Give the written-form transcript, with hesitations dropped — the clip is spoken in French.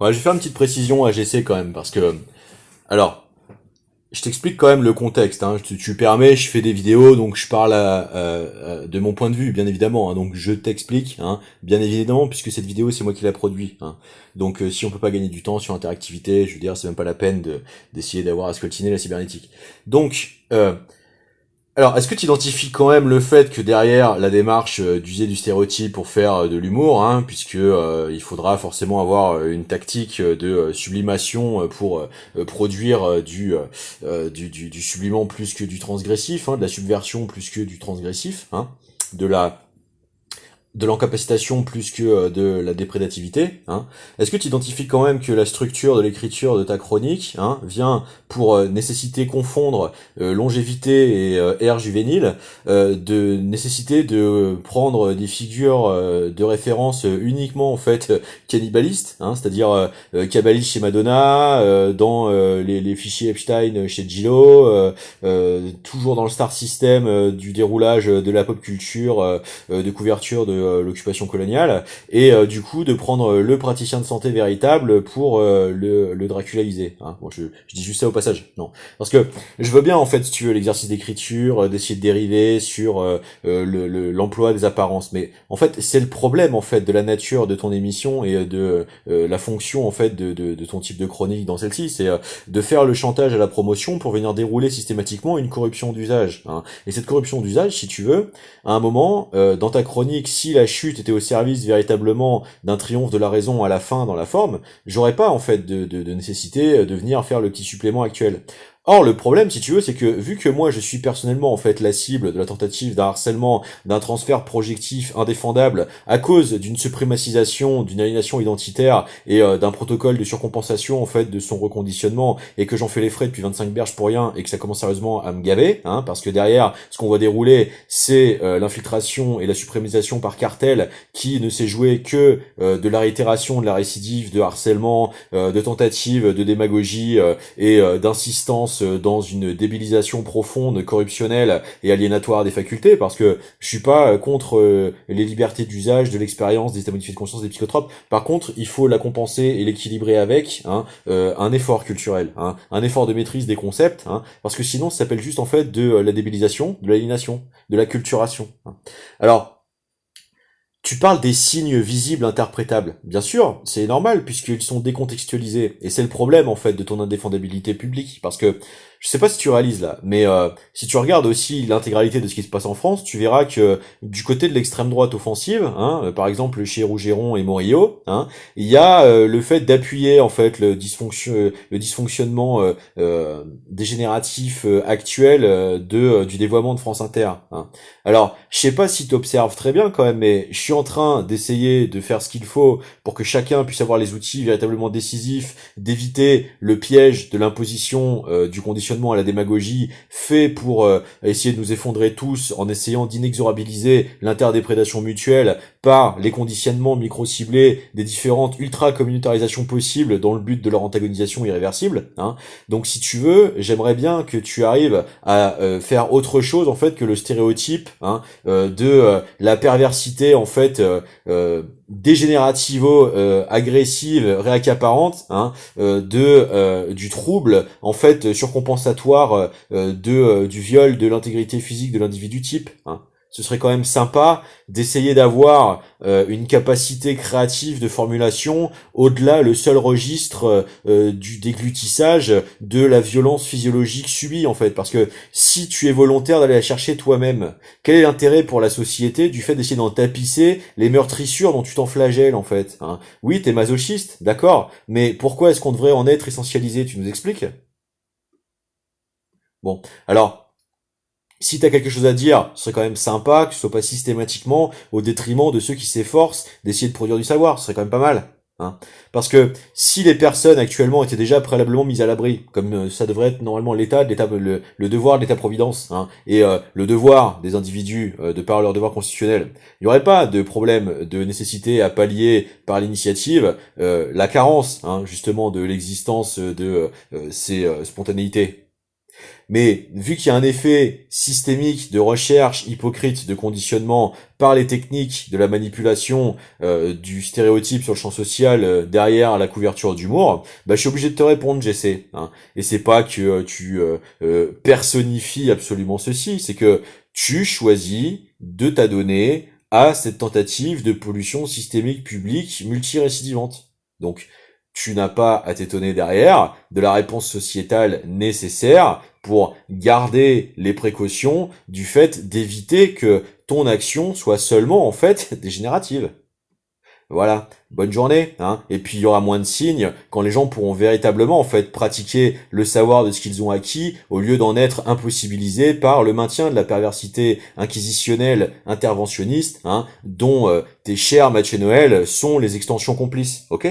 Ouais, je vais faire une petite précision AGC quand même, parce que, alors, je t'explique quand même le contexte. Hein. Tu permets, je fais des vidéos, donc je parle de mon point de vue, bien évidemment. Hein. Donc je t'explique, hein, bien évidemment, puisque cette vidéo c'est moi qui l'a produit. Hein. Donc si on peut pas gagner du temps sur interactivité, je veux dire, c'est même pas la peine d'essayer d'avoir à scoltiner la cybernétique. Donc, alors, est-ce que tu identifies quand même le fait que derrière la démarche d'user du stéréotype pour faire de l'humour, hein, puisque il faudra forcément avoir une tactique de sublimation pour produire du sublimant plus que du transgressif, hein, de la subversion plus que du transgressif, hein, de la de l'encapacitation plus que de la déprédativité, hein. Est-ce que tu identifies quand même que la structure de l'écriture de ta chronique, hein, vient pour nécessiter confondre longévité et ère juvénile, de nécessité de prendre des figures de référence uniquement en fait cannibalistes, hein, c'est-à-dire Cabaliste chez Madonna, dans les fichiers Epstein chez Gillo, toujours dans le star system du déroulage de la pop culture, de couverture de l'occupation coloniale, et du coup de prendre le praticien de santé véritable pour le draculaïser. Hein. Bon, je dis juste ça au passage, non. Parce que je veux bien en fait, si tu veux, l'exercice d'écriture, d'essayer de dériver sur l'emploi des apparences, mais en fait c'est le problème en fait de la nature de ton émission et de la fonction en fait de ton type de chronique dans celle-ci, c'est de faire le chantage à la promotion pour venir dérouler systématiquement une corruption d'usage. Hein. Et cette corruption d'usage, si tu veux, à un moment, dans ta chronique, si la chute était au service véritablement d'un triomphe de la raison à la fin dans la forme, j'aurais pas en fait de nécessité de venir faire le petit supplément actuel. Or, le problème, si tu veux, c'est que vu que moi je suis personnellement en fait la cible de la tentative d'un harcèlement, d'un transfert projectif indéfendable à cause d'une suprémacisation, d'une aliénation identitaire et d'un protocole de surcompensation en fait de son reconditionnement, et que j'en fais les frais depuis 25 berges pour rien et que ça commence sérieusement à me gaver, hein, parce que derrière ce qu'on voit dérouler, c'est l'infiltration et la suprématisation par cartel qui ne s'est joué que de la réitération, de la récidive, de harcèlement, de tentatives de démagogie et d'insistance dans une débilisation profonde, corruptionnelle et aliénatoire des facultés, parce que je suis pas contre les libertés d'usage, de l'expérience, des états modifiés de conscience, des psychotropes. Par contre, il faut la compenser et l'équilibrer avec un effort culturel, hein, un effort de maîtrise des concepts, hein, parce que sinon ça s'appelle juste en fait de la débilisation, de l'aliénation, de la culturation. Hein. Alors, tu parles des signes visibles interprétables. Bien sûr, c'est normal puisqu'ils sont décontextualisés. Et c'est le problème en fait de ton indéfendabilité publique. Parce que, je sais pas si tu réalises là, mais si tu regardes aussi l'intégralité de ce qui se passe en France, tu verras que du côté de l'extrême droite offensive, hein, par exemple chez Rougeron et Morillo, hein, il y a le fait d'appuyer en fait le dysfonctionnement dégénératif actuel du dévoiement de France Inter. Hein. Alors, je sais pas si tu observes très bien quand même, mais je suis en train d'essayer de faire ce qu'il faut pour que chacun puisse avoir les outils véritablement décisifs, d'éviter le piège de l'imposition du conditionnement à la démagogie fait pour essayer de nous effondrer tous en essayant d'inexorabiliser l'interdéprédation mutuelle par les conditionnements micro-ciblés des différentes ultra-communautarisations possibles dans le but de leur antagonisation irréversible. Hein. Donc si tu veux, j'aimerais bien que tu arrives à faire autre chose en fait que le stéréotype, hein, de la perversité en fait dégénérativo agressive réaccaparante, hein, du trouble en fait surcompensatoire du viol de l'intégrité physique de l'individu type. Hein. Ce serait quand même sympa d'essayer d'avoir une capacité créative de formulation au-delà le seul registre du déglutissage de la violence physiologique subie en fait, parce que si tu es volontaire d'aller la chercher toi-même, quel est l'intérêt pour la société du fait d'essayer d'en tapisser les meurtrissures dont tu t'en flagelles en fait, hein? Oui, t'es masochiste, d'accord, mais pourquoi est-ce qu'on devrait en être essentialisé? Tu nous expliques? Bon, alors si t'as quelque chose à dire, ce serait quand même sympa que ce soit pas systématiquement au détriment de ceux qui s'efforcent d'essayer de produire du savoir. Ce serait quand même pas mal. Hein. Parce que si les personnes actuellement étaient déjà préalablement mises à l'abri, comme ça devrait être normalement le devoir de l'État-providence, hein, et le devoir des individus de par leur devoir constitutionnel, il n'y aurait pas de problème de nécessité à pallier par l'initiative la carence, hein, justement, de l'existence de ces spontanéités. Mais vu qu'il y a un effet systémique de recherche hypocrite, de conditionnement par les techniques de la manipulation du stéréotype sur le champ social derrière la couverture d'humour, bah je suis obligé de te répondre, Jessé. Hein. Et c'est pas que tu personnifies absolument ceci, c'est que tu choisis de t'adonner à cette tentative de pollution systémique publique multirécidivante. Donc, tu n'as pas à t'étonner derrière de la réponse sociétale nécessaire pour garder les précautions du fait d'éviter que ton action soit seulement, en fait, dégénérative. Voilà, bonne journée, hein. Et puis il y aura moins de signes quand les gens pourront véritablement en fait pratiquer le savoir de ce qu'ils ont acquis au lieu d'en être impossibilisés par le maintien de la perversité inquisitionnelle interventionniste, hein, dont tes chers Mathieu Noël sont les extensions complices, ok?